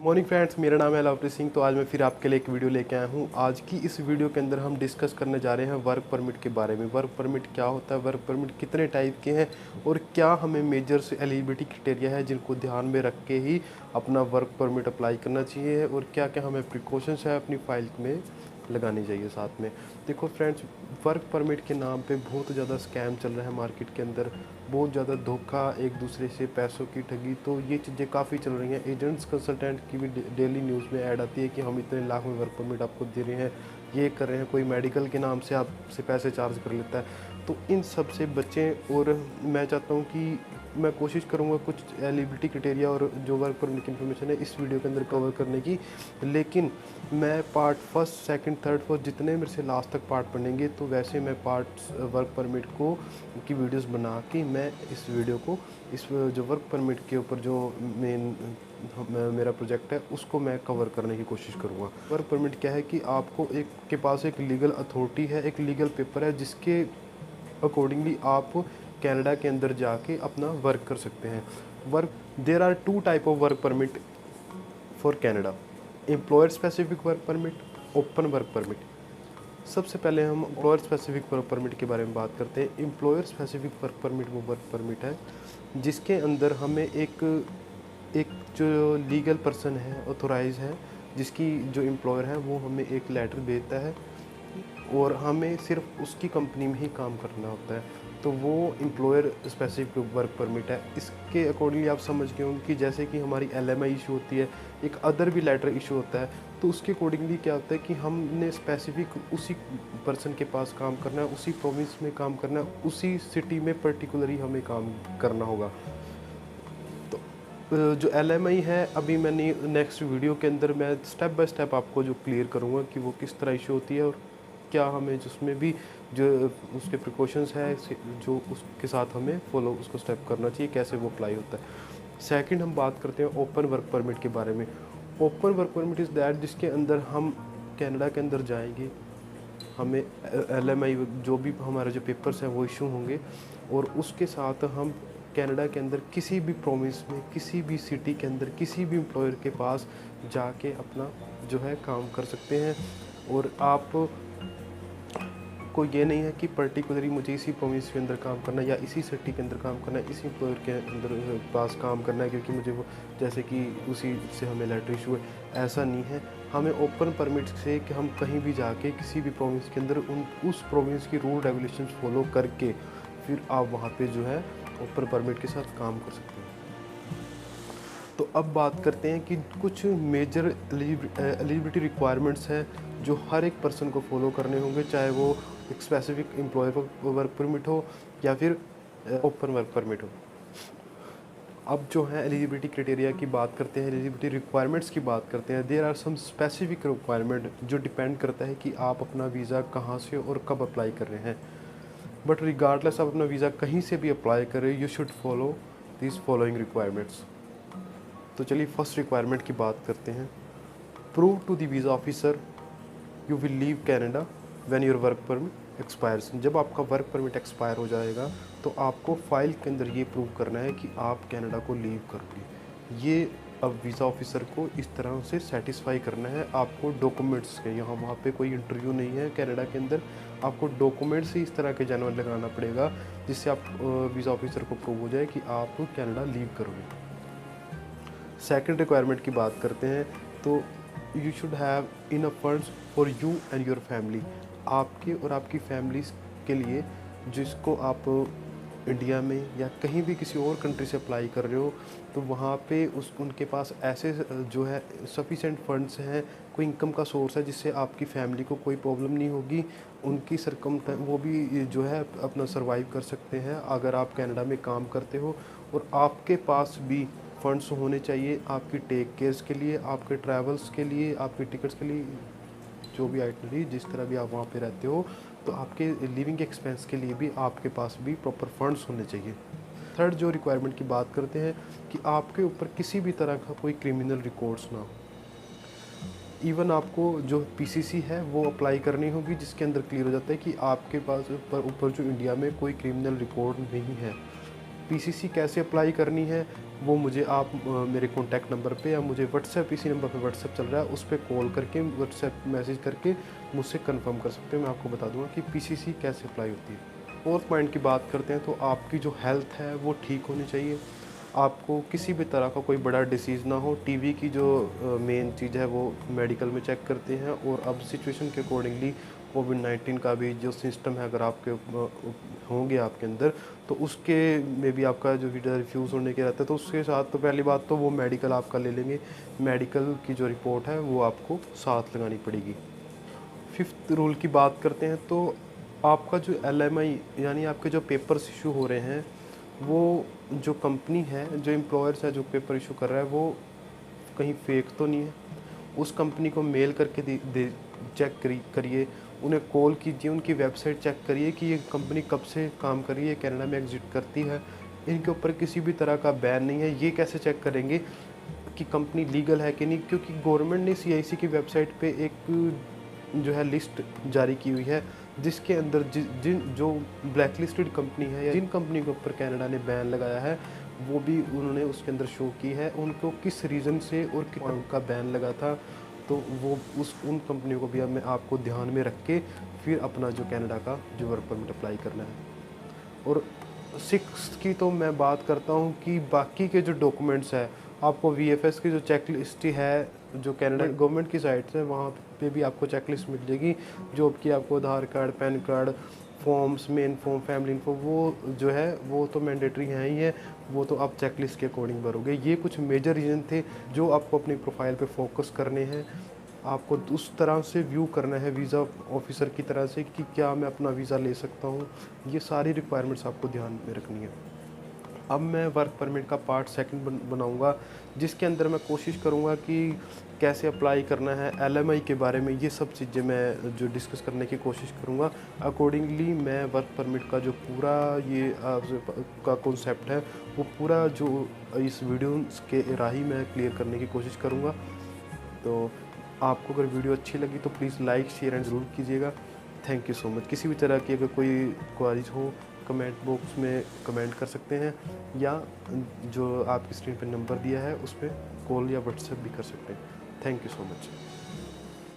Morning friends, मेरा नाम है लवप्रीत सिंह। तो आज मैं फिर आपके लिए एक वीडियो लेके आया हूँ। आज की इस वीडियो के अंदर हम डिस्कस करने जा रहे हैं वर्क परमिट के बारे में। वर्क परमिट क्या होता है, वर्क परमिट कितने टाइप के हैं और क्या हमें मेजर्स एलिजिबिलिटी क्राइटेरिया है जिनको ध्यान में रख के ही अपना वर्क परमिट अप्लाई करना चाहिए, और क्या क्या हमें प्रिकॉशंस है अपनी फाइल में लगानी चाहिए साथ में। देखो फ्रेंड्स, वर्क परमिट के नाम पे बहुत ज़्यादा स्कैम चल रहा है मार्केट के अंदर, बहुत ज़्यादा धोखा, एक दूसरे से पैसों की ठगी। तो ये चीज़ें काफ़ी चल रही हैं। एजेंट्स कंसल्टेंट की भी डेली न्यूज़ में ऐड आती है कि हम इतने लाख में वर्क परमिट आपको दे रहे हैं, ये कर रहे हैं। कोई मेडिकल के नाम से आपसे पैसे चार्ज कर लेता है। तो इन सब से बचें, और मैं चाहता हूँ कि मैं कोशिश करूँगा कुछ एलिजिबिलिटी क्राइटेरिया और जो वर्क परमिट की इन्फॉर्मेशन है इस वीडियो के अंदर कवर करने की। लेकिन मैं part first, second, third, fourth जितने मेरे से लास्ट तक पार्ट पढ़ेंगे, तो वैसे मैं पार्ट वर्क परमिट को की वीडियोस बना के मैं इस वीडियो को, इस जो वर्क परमिट के ऊपर जो मेन मेरा प्रोजेक्ट है उसको मैं कवर करने की कोशिश करूँगा। वर्क परमिट क्या है कि आपको एक के पास एक लीगल अथॉरिटी है, एक लीगल पेपर है जिसके अकॉर्डिंगली आप कनाडा के अंदर जाके अपना वर्क कर सकते हैं। There are two type of work permit for Canada: employer specific work permit, open work permit. सबसे पहले हम एम्प्लॉयर स्पेसिफिक वर्क परमिट के बारे में बात करते हैं। एम्प्लॉयर स्पेसिफिक वर्क परमिट वो वर्क परमिट है जिसके अंदर हमें एक जो लीगल पर्सन है, ऑथोराइज है, जिसकी जो एम्प्लॉयर है वो हमें एक लेटर भेजता है और हमें सिर्फ उसकी कंपनी में ही काम करना होता है। तो वो एम्प्लॉयर स्पेसिफिक वर्क परमिट है। इसके अकॉर्डिंगली आप समझ गए होंगे कि जैसे कि हमारी LMI इशू होती है, एक अदर भी लेटर इशू होता है, तो उसके अकॉर्डिंगली क्या होता है कि हमने स्पेसिफिक उसी पर्सन के पास काम करना है, उसी प्रोविंस में काम करना है, उसी सिटी में पर्टिकुलरली हमें काम करना होगा। तो जो LMI है, अभी मैंने नेक्स्ट वीडियो के अंदर मैं स्टेप बाय स्टेप आपको जो क्लियर करूँगा कि वो किस तरह इशू होती है और क्या हमें जिसमें भी जो उसके प्रिकॉशंस है जो उसके साथ हमें फॉलो उसको स्टेप करना चाहिए, कैसे वो अप्लाई होता है। सेकंड हम बात करते हैं ओपन वर्क परमिट के बारे में। Open work permit is that जिसके अंदर हम कनाडा के अंदर जाएंगे, हमें LMI जो भी हमारे जो पेपर्स हैं वो इशू होंगे, और उसके साथ हम कनाडा के अंदर किसी भी प्रोविंस में, किसी भी सिटी के अंदर, किसी भी एम्प्लॉयर के पास जाके अपना जो है काम कर सकते हैं। और आप को ये नहीं है कि पर्टिकुलरली मुझे इसी प्रोविंस के अंदर काम करना है या इसी सिटी के अंदर काम करना है, इसी एम्प्लॉयर के अंदर पास काम करना है क्योंकि मुझे वो जैसे कि उसी से हमें लेटर इशू है। ऐसा नहीं है। हमें ओपन परमिट से कि हम कहीं भी जाके किसी भी प्रोविंस के अंदर उस प्रोविंस की रूल रेगुलेशंस फॉलो करके फिर आप वहाँ पे जो है ओपन परमिट के साथ काम कर सकते हैं। तो अब बात करते हैं कि कुछ मेजर एलिजिबिलिटी रिक्वायरमेंट्स हैं जो हर एक पर्सन को फॉलो करने होंगे, चाहे वो एक स्पेसिफिक एम्प्लॉयर वर्क परमिट हो या फिर ओपन वर्क परमिट हो। अब जो है एलिजिबिलिटी क्राइटेरिया की बात करते हैं, एलिजिबिलिटी रिक्वायरमेंट्स की बात करते हैं। There are some specific requirement जो डिपेंड करता है कि आप अपना वीज़ा कहाँ से और कब अप्लाई कर रहे हैं। बट रिगार्डलेस आप अपना वीज़ा कहीं से भी अप्लाई कर रहे हो, you should follow this following requirements. तो चलिए फर्स्ट रिक्वायरमेंट की बात करते हैं। Prove to the visa officer you will leave Canada when your work permit expires. जब आपका वर्क परमिट एक्सपायर हो जाएगा तो आपको फाइल के अंदर ये प्रूव करना है कि आप कनाडा को लीव करोगे। ये अब वीज़ा ऑफिसर को इस तरह से सेटिस्फाई करना है। आपको डॉक्यूमेंट्स के यहाँ वहाँ पे कोई इंटरव्यू नहीं है कनाडा के अंदर, आपको डॉक्यूमेंट्स ही इस तरह के जेन्युइन लगाना पड़ेगा जिससे आप वीज़ा ऑफिसर को प्रूव हो जाए कि आप कनाडा लीव करोगे। सेकंड रिक्वायरमेंट की बात करते हैं तो you should have enough funds for you and your family. आपके और आपकी फैमिलीज़ के लिए, जिसको आप इंडिया में या कहीं भी किसी और कंट्री से अप्लाई कर रहे हो, तो वहाँ पे उनके पास ऐसे जो है सफिशेंट फंड्स हैं, कोई इनकम का सोर्स है जिससे आपकी फैमिली को कोई प्रॉब्लम नहीं होगी। उनकी वो भी जो है अपना सर्वाइव कर सकते हैं अगर आप कनाडा में काम करते हो। और आपके पास भी फंड्स होने चाहिए आपकी टेक केयर्स के लिए, आपके ट्रैवल्स के लिए, आपके टिकट्स के लिए, जो भी आइटनरी जिस तरह भी आप वहाँ पे रहते हो, तो आपके लिविंग एक्सपेंस के लिए भी आपके पास भी प्रॉपर फंड्स होने चाहिए। थर्ड जो रिक्वायरमेंट की बात करते हैं कि आपके ऊपर किसी भी तरह का कोई क्रिमिनल रिकॉर्ड्स ना हो। इवन आपको जो PCC है वो अप्लाई करनी होगी जिसके अंदर क्लियर हो जाता है कि आपके पास ऊपर जो इंडिया में कोई क्रिमिनल रिकॉर्ड नहीं है। पीसीसी कैसे अप्लाई करनी है वो मुझे आप मेरे कॉन्टैक्ट नंबर पे या मुझे व्हाट्सएप, इसी नंबर पे व्हाट्सएप चल रहा है उस पर कॉल करके, व्हाट्सएप मैसेज करके मुझसे कंफर्म कर सकते हैं। मैं आपको बता दूंगा कि पीसीसी कैसे अप्लाई होती है। फोर्थ पॉइंट की बात करते हैं तो आपकी जो हेल्थ है वो ठीक होनी चाहिए। आपको किसी भी तरह का कोई बड़ा डिसीज़ ना हो। टीवी की जो मेन चीज़ है वो मेडिकल में चेक करते हैं, और अब सिचुएशन के अकॉर्डिंगली कोविड-19 का भी जो सिस्टम है अगर आपके होंगे आपके अंदर, तो उसके में भी आपका जो वीज़ा रिफ्यूज़ होने के रहता है, तो उसके साथ तो पहली बात तो वो मेडिकल आपका ले लेंगे। मेडिकल की जो रिपोर्ट है वो आपको साथ लगानी पड़ेगी। फिफ्थ रूल की बात करते हैं तो आपका जो एलएमआई यानी आपके जो पेपर्स इशू हो रहे हैं, वो जो कंपनी है, जो एम्प्लॉयर्स है जो पेपर इशू कर रहा है, वो कहीं फेक तो नहीं है। उस कंपनी को मेल करके दे चेक करिए, उन्हें कॉल कीजिए, उनकी वेबसाइट चेक करिए कि ये कंपनी कब से काम कर रही है, कनाडा में एग्जिट करती है, इनके ऊपर किसी भी तरह का बैन नहीं है। ये कैसे चेक करेंगे कि कंपनी लीगल है कि नहीं? क्योंकि गवर्नमेंट ने सीआईसी की वेबसाइट पे एक जो है लिस्ट जारी की हुई है, जिसके अंदर जिन जो ब्लैक लिस्टेड कंपनी है या जिन कंपनी के ऊपर कनाडा ने बैन लगाया है, वो भी उन्होंने उसके अंदर शो की है उनको किस रीज़न से और कितना उनका बैन लगा था। तो वो उन कंपनियों को भी हमें आपको ध्यान में रख के फिर अपना जो कनाडा का जो वर्क परमिट अप्लाई करना है। और सिक्स्थ की तो मैं बात करता हूँ कि बाकी के जो डॉक्यूमेंट्स है, आपको वीएफएस की जो चेक लिस्ट है जो कनाडा गवर्नमेंट की साइट से, वहाँ पे भी आपको चेक लिस्ट मिल जाएगी। जॉब की आपको Aadhaar card, PAN card, forms, main form, family info, वो जो है वो तो मैंडेटरी है ही है, वो तो आप चेक लिस्ट के अकॉर्डिंग भरोगे। ये कुछ मेजर रीज़न थे जो आपको अपनी प्रोफाइल पे फोकस करने हैं। आपको उस तरह से व्यू करना है वीज़ा ऑफिसर की तरह से कि क्या मैं अपना वीज़ा ले सकता हूँ। ये सारी रिक्वायरमेंट्स आपको ध्यान में रखनी है। अब मैं वर्क परमिट का पार्ट सेकंड बनाऊंगा, जिसके अंदर मैं कोशिश करूंगा कि कैसे अप्लाई करना है, एलएमआई के बारे में, ये सब चीज़ें मैं जो डिस्कस करने की कोशिश करूंगा। अकॉर्डिंगली मैं वर्क परमिट का जो पूरा ये का कॉन्सेप्ट है वो पूरा जो इस वीडियो के राही मैं क्लियर करने की कोशिश करूँगा। तो आपको अगर वीडियो अच्छी लगी तो प्लीज़ लाइक, शेयर एंड ज़रूर कीजिएगा। Thank you so much. किसी भी तरह की अगर कोई क्वारीज हो कमेंट बॉक्स में कमेंट कर सकते हैं, या जो आपकी स्क्रीन पर नंबर दिया है उस पर कॉल या व्हाट्सएप भी कर सकते हैं। Thank you so much.